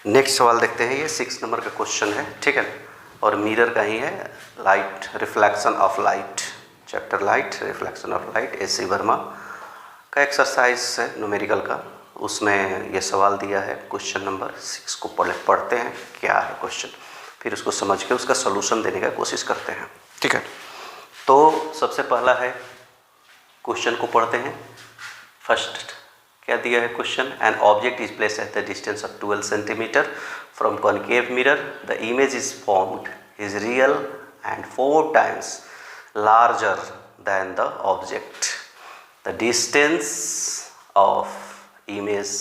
Next सवाल देखते हैं। ये 6 नंबर का क्वेश्चन है, ठीक है, और मिरर का ही है। Light, reflection of light, chapter light, reflection of light, SC. Verma का एक्सरसाइज है न्यूमेरिकल का। उसमें ये सवाल दिया है। क्वेश्चन नंबर 6 को पढ़ते हैं क्या है क्वेश्चन, फिर उसको समझ के उसका सोल्यूशन देने का कोशिश करते हैं, ठीक है। तो सबसे पहला है, क्वेश्चन को पढ़ते हैं। फर्स्ट क्या दिया है question? N object is place at the distance of 12 centimetre from concave mirror, the image is formed is real and 4 times larger than the object. The distance of image,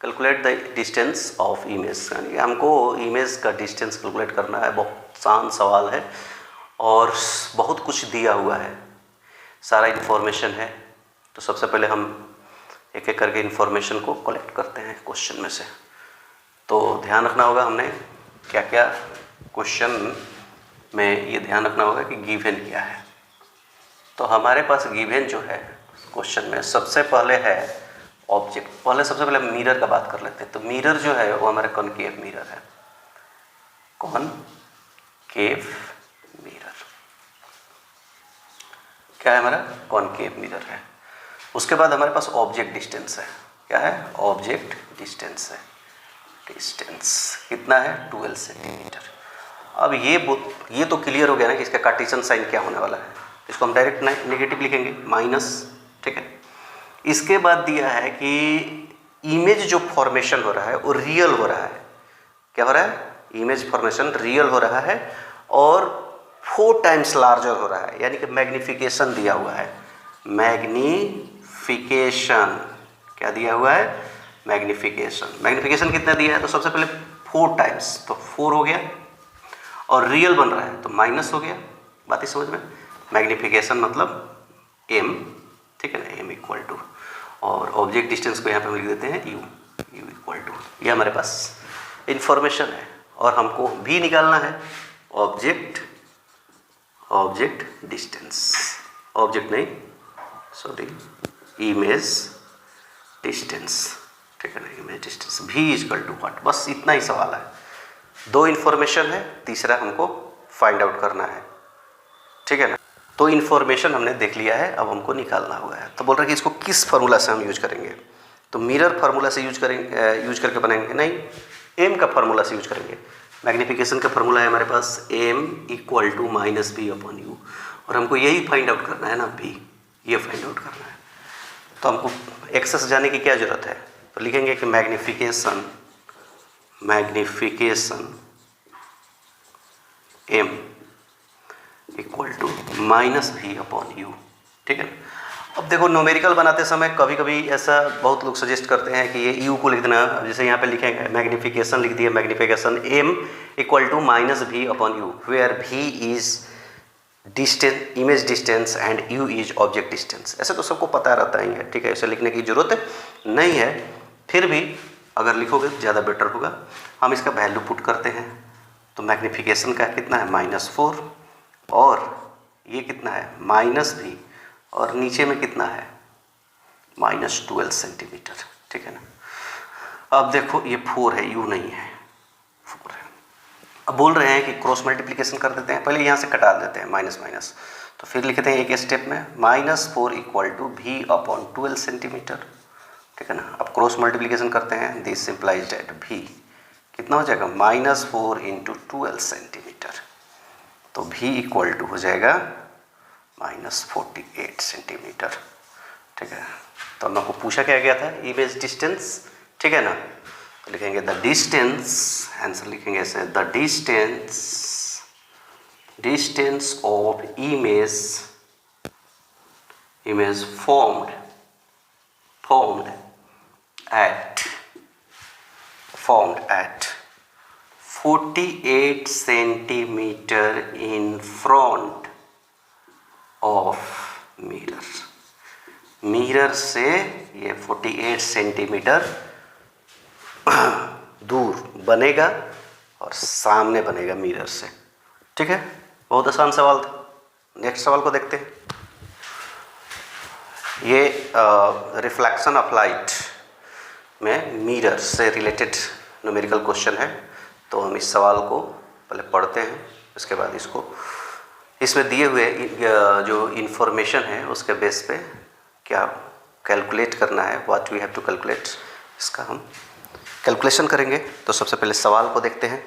calculate the distance of image। यानी हमको image का distance calculate करना है। बहुत आसान सवाल है और बहुत कुछ दिया हुआ है, सारा इन्फॉर्मेशन है। तो सबसे पहले हम एक एक करके इन्फॉर्मेशन को कलेक्ट करते हैं क्वेश्चन में से। तो ध्यान रखना होगा हमने क्या क्या क्वेश्चन में, ये ध्यान रखना होगा कि गिवन क्या है। तो हमारे पास गिवन जो है क्वेश्चन में सबसे पहले है ऑब्जेक्ट। सबसे पहले मिरर का बात कर लेते हैं। तो मिरर जो है वो हमारा कॉनकेव मिरर है, कॉनकेव मिरर। क्या है हमारा? कॉनकेव मिरर है। उसके बाद हमारे पास ऑब्जेक्ट डिस्टेंस है। क्या है? ऑब्जेक्ट डिस्टेंस है। डिस्टेंस कितना है? 12 सेंटीमीटर। अब ये तो क्लियर हो गया ना कि इसका कार्टेशियन साइन क्या होने वाला है। इसको हम डायरेक्ट नेगेटिव लिखेंगे, माइनस, ठीक है। इसके बाद दिया है कि इमेज जो फॉर्मेशन हो रहा है वो रियल हो रहा है। क्या हो रहा है? इमेज फॉर्मेशन रियल हो रहा है और 4 times लार्जर हो रहा है, यानी कि मैग्निफिकेशन दिया हुआ है। मैग्निफिकेशन क्या दिया हुआ है? मैग्निफिकेशन। मैग्निफिकेशन कितना दिया है? तो सबसे पहले 4 times, तो 4 हो गया, और रियल बन रहा है तो माइनस हो गया। बात ही समझ में? मैग्निफिकेशन मतलब m, ठीक है ना, m इक्वल टू, और ऑब्जेक्ट डिस्टेंस को यहाँ पे हम लिख देते हैं u इक्वल टू। ये हमारे पास इंफॉर्मेशन है और हमको भी निकालना है ऑब्जेक्ट डिस्टेंस, ऑब्जेक्ट नहीं, सॉरी, इमेज डिस्टेंस, ठीक है ना, इमेज डिस्टेंस भी इक्वल टू व्हाट। बस इतना ही सवाल है। 2 इन्फॉर्मेशन है, तीसरा हमको फाइंड आउट करना है, ठीक है ना। तो इन्फॉर्मेशन हमने देख लिया है, अब हमको निकालना हुआ है। तो बोल रहे हैं कि इसको किस फार्मूला से हम यूज करेंगे? तो मिरर फार्मूला से यूज करके बनाएंगे? नहीं, एम का फार्मूला से यूज करेंगे। मैग्निफिकेशन का फार्मूला है हमारे पास m equal to minus b upon u, और हमको यही फाइंड आउट करना है ना, b, ये फाइंड आउट करना है। तो हमको एक्सेस जाने की क्या ज़रूरत है? तो लिखेंगे कि magnification m equal to minus b upon u, ठीक है ना। अब देखो न्यूमेरिकल बनाते समय कभी कभी ऐसा बहुत लोग सजेस्ट करते हैं कि ये यू को लिख देना, जैसे यहाँ पे लिखेंगे मैग्निफिकेशन लिख दिया, magnification m equal to minus b upon u, where b is distance, image distance and u is object distance. ऐसे तो सबको पता रहता ही है, ठीक है, ऐसे लिखने की जरूरत नहीं है। फिर भी अगर लिखोगे तो ज़्यादा बेटर होगा। हम इसका वैल्यू पुट करते हैं। तो मैग्निफिकेशन का कितना है? -4, और ये कितना है? माइनस भी, और नीचे में कितना है? -12 सेंटीमीटर, ठीक है ना। अब देखो ये 4 है, u नहीं है, 4 है। अब बोल रहे हैं कि क्रॉस मल्टीप्लिकेशन कर देते हैं, पहले यहाँ से कटा देते हैं माइनस माइनस, तो फिर लिखते हैं एक स्टेप में -4 इक्वल टू भी अपॉन 12 सेंटीमीटर, ठीक है ना। अब क्रॉस मल्टीप्लिकेशन करते हैं, दिस सिंप्लाइज दैट भी कितना हो जाएगा? -4 इंटू 12 सेंटीमीटर, तो भी इक्वल टू हो जाएगा -48 सेंटीमीटर, ठीक है। तो हम आपको पूछा क्या गया था? इमेज डिस्टेंस, ठीक है ना। तो लिखेंगे द डिस्टेंस, आंसर लिखेंगे ऐसे, the distance of image formed at 48 centimeter in front of mirror से ये 48 सेंटीमीटर दूर बनेगा और सामने बनेगा मिरर से, ठीक है। बहुत आसान सवाल था। नेक्स्ट सवाल को देखते हैं। ये रिफ्लेक्शन ऑफ लाइट, में मिरर से रिलेटेड न्यूमेरिकल क्वेश्चन है। तो हम इस सवाल को पहले पढ़ते हैं, उसके बाद इसको इसमें दिए हुए जो इन्फॉर्मेशन है उसके बेस पे क्या कैलकुलेट करना है, what we have to calculate, इसका हम कैलकुलेशन करेंगे। तो सबसे पहले सवाल को देखते हैं।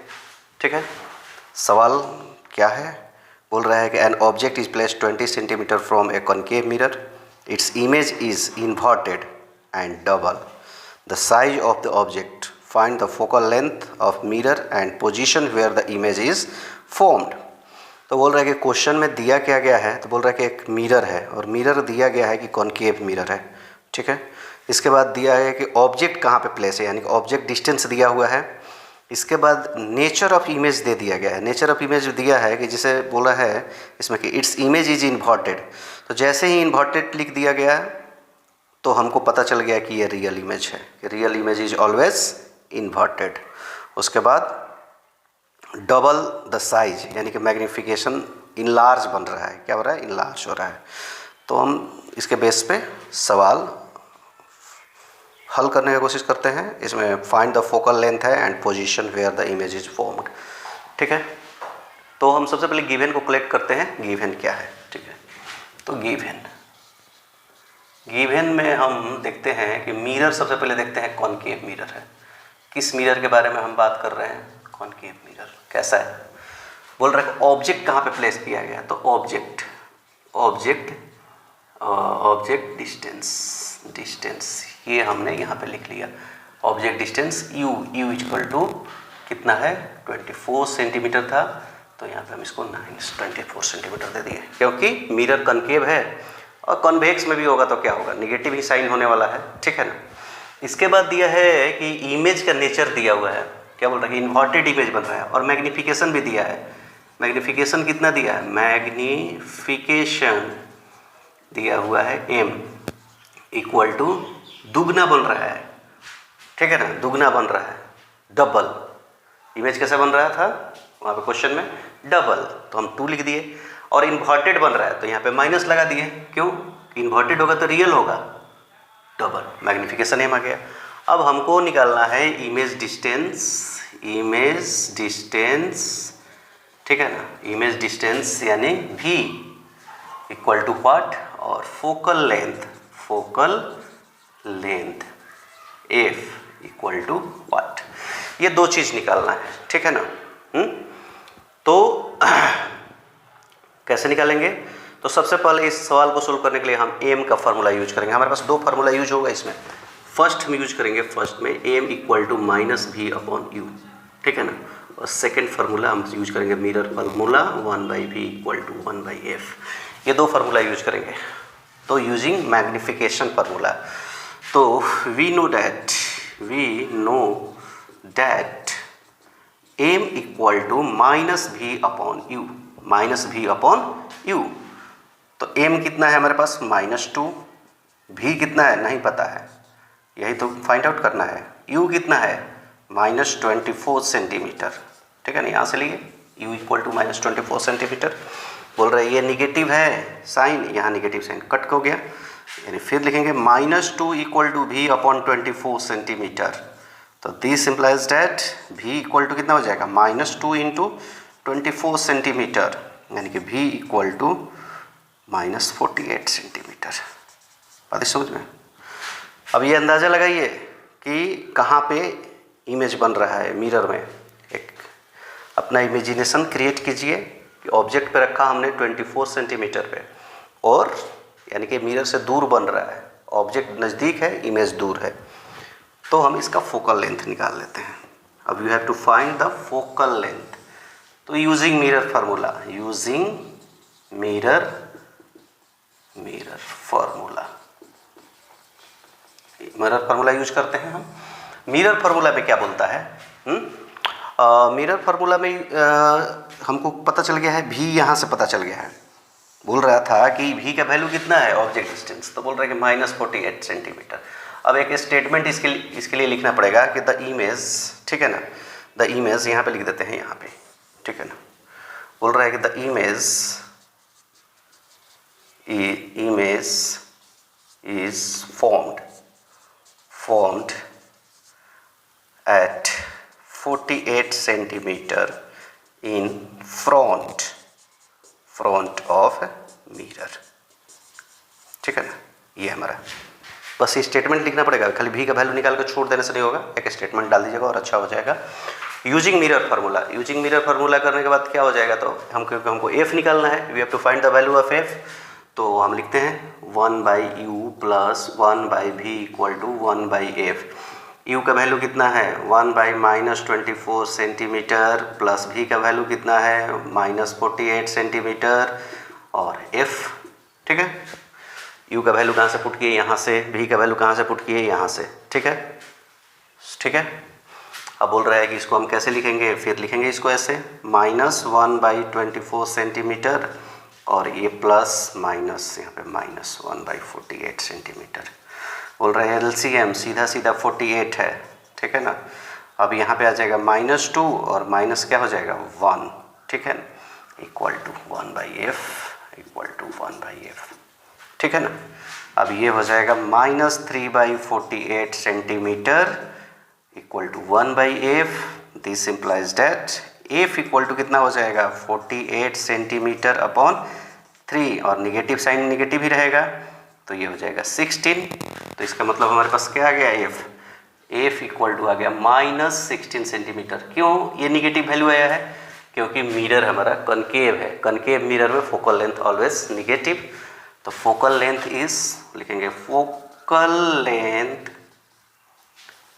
ठीक है, सवाल क्या है, बोल रहा है कि an object is placed 20 centimetre from a concave mirror, its image is inverted and double the size of the object, find the focal length of mirror and position where the image is formed. तो बोल रहा है कि question में दिया क्या गया है, तो बोल रहा है कि एक मिरर है और मिरर दिया गया है कि कॉनकेव मिरर है। ठीक है, इसके बाद दिया है कि ऑब्जेक्ट कहाँ पे प्लेस है, यानी कि ऑब्जेक्ट डिस्टेंस दिया हुआ है। इसके बाद नेचर ऑफ इमेज दे दिया गया है। नेचर ऑफ इमेज दिया है कि जिसे बोला है इसमें कि इट्स इमेज इज इन्वर्टेड। तो जैसे ही इन्वर्टेड लिख दिया गया तो हमको पता चल गया कि ये रियल इमेज है, real image is always inverted. उसके बाद डबल द साइज, यानी कि मैग्नीफिकेशन इनलार्ज बन रहा है, क्या हो रहा है, इनलार्ज हो रहा है। तो हम इसके बेस पे सवाल हल करने की कोशिश करते हैं। इसमें फाइंड द फोकल लेंथ है and position where the image is formed. ठीक है, तो हम सबसे पहले गिवन को कलेक्ट करते हैं, गिवन क्या है। ठीक है, तो गिवन में हम देखते हैं कि मिरर, सबसे पहले देखते हैं कॉनकेव मिरर है। किस मिरर के बारे में हम बात कर रहे हैं, कॉनकेव मिरर कैसा है। बोल रहा है कि ऑब्जेक्ट कहाँ पे प्लेस किया गया, तो ऑब्जेक्ट डिस्टेंस ये हमने यहाँ पे लिख लिया। Object distance u equal to कितना है, 24 सेंटीमीटर था, तो यहाँ पे हम इसको 24 सेंटीमीटर दे दिए, क्योंकि मिरर कॉनकेव है और कॉन्वेक्स में भी होगा तो क्या होगा, निगेटिव ही साइन होने वाला है। ठीक है ना। इसके बाद दिया है कि इमेज का नेचर दिया हुआ है, क्या बोल रहा है कि इन्वर्टेड इमेज बन रहा है, और मैग्नीफिकेशन भी दिया है। मैग्नीफिकेशन कितना दिया है, मैग्नीफिकेशन दिया हुआ है m इक्वल टू दुगना बन रहा है। ठीक है ना, दुगना बन रहा है, डबल। इमेज कैसा बन रहा था वहाँ पे क्वेश्चन में, डबल, तो हम 2 लिख दिए। और इन्वर्टेड बन रहा है तो यहाँ पे माइनस लगा दिए, क्यों, इन्वर्टेड होगा तो रियल होगा, डबल, मैग्नीफिकेशन m आ गया। अब हमको निकालना है इमेज डिस्टेंस, ठीक है ना, इमेज डिस्टेंस यानी v इक्वल टू व्हाट, और focal length f equal to what, ये 2 चीज़ निकालना है। ठीक है ना। तो कैसे निकालेंगे, तो सबसे पहले इस सवाल को सोल्व करने के लिए हम m का फार्मूला यूज करेंगे। हमारे पास 2 फार्मूला यूज होगा इसमें। फर्स्ट हम यूज करेंगे, फर्स्ट में m इक्वल टू -v/u, ठीक है ना। और सेकेंड फार्मूला हम यूज करेंगे mirror formula 1/v equal to 1/f, ये 2 फार्मूला यूज करेंगे। तो यूजिंग मैग्निफिकेशन फार्मूला, तो we know that m equal to -v/u। तो m कितना है हमारे पास, -2, v कितना है नहीं पता है, यही तो फाइंड आउट करना है। u कितना है, -24 सेंटीमीटर, ठीक है ना। यहाँ से लिए u इक्वल टू -24 सेंटीमीटर। बोल रहे ये निगेटिव है साइन, यहाँ निगेटिव साइन कट हो गया, यानी फिर लिखेंगे -2 इक्वल टू v/24 सेंटीमीटर। तो this implies that v equal to कितना हो जाएगा, -2 इंटू 24 सेंटीमीटर, यानी कि v इक्वल टू -48 सेंटीमीटर। बात समझ में। अब ये अंदाज़ा लगाइए कि कहाँ पे इमेज बन रहा है मिरर में। एक अपना इमेजिनेशन क्रिएट कीजिए कि ऑब्जेक्ट पे रखा हमने 24 सेंटीमीटर पे, और यानी कि मिरर से दूर बन रहा है, ऑब्जेक्ट नज़दीक है, इमेज दूर है। तो हम इसका फोकल लेंथ निकाल लेते हैं। अब you have to find the focal length. तो using mirror formula, mirror formula use करते हैं हम। मिरर फार्मूला में क्या बोलता है, मिरर फार्मूला में हमको पता चल गया है, v यहाँ से पता चल गया है। बोल रहा था कि v का वैल्यू कितना है, ऑब्जेक्ट डिस्टेंस, तो बोल रहा है कि -48 सेंटीमीटर। अब एक स्टेटमेंट इसके लिए लिखना पड़ेगा कि द इमेज, ठीक है ना, द इमेज यहाँ पे लिख देते हैं, यहाँ पे, ठीक है ना। बोल रहा है कि the image is formed at 48 centimetre in front of mirror। ठीक है ना, ये हमारा बस ये स्टेटमेंट लिखना पड़ेगा, खाली भी का वैल्यू निकाल कर छोड़ देने से नहीं होगा, एक स्टेटमेंट डाल दीजिएगा और अच्छा हो जाएगा। Using mirror formula, using mirror formula करने के बाद क्या हो जाएगा, तो हमको एफ निकालना है, we have to find the value of f. तो हम लिखते हैं 1/u plus 1/v equal to 1/f। u का वैल्यू कितना है 1/-24 सेंटीमीटर प्लस v का वैल्यू कितना है -48 सेंटीमीटर और f। ठीक है, u का वैल्यू कहाँ से पुट किए, यहाँ से, v का वैल्यू कहाँ से पुट किए, यहाँ से। ठीक है, ठीक है। अब बोल रहा है कि इसको हम कैसे लिखेंगे, फिर लिखेंगे इसको ऐसे -1/24 सेंटीमीटर और ये प्लस माइनस यहाँ पे -1/48 सेंटीमीटर। बोल रहे हैं LCM सीधा सीधा 48 है। ठीक है ना, अब यहाँ पे आ जाएगा -2 और माइनस क्या हो जाएगा 1। ठीक है, equal to 1/f equal to 1/f। ठीक है ना, अब ये हो जाएगा -3/48 centimetre equal to 1/f। This implies that f equal to कितना हो जाएगा 48 सेंटीमीटर अपॉन 3 और निगेटिव साइन निगेटिव ही रहेगा तो ये हो जाएगा 16। तो इसका मतलब हमारे पास क्या आ गया f इक्वल टू आ गया -16 सेंटीमीटर। क्यों ये निगेटिव वैल्यू आया है, क्योंकि मिरर हमारा कनकेव है, कनकेव मिरर में फोकल लेंथ ऑलवेज निगेटिव। तो फोकल लेंथ इज लिखेंगे focal length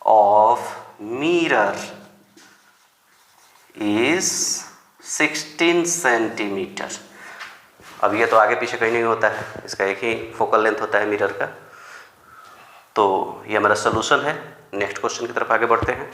of mirror is 16 centimetre. अब ये तो आगे पीछे कहीं नहीं होता है, इसका एक ही फोकल लेंथ होता है मिरर का। तो ये हमारा सोल्यूशन है। नेक्स्ट क्वेश्चन की तरफ आगे बढ़ते हैं।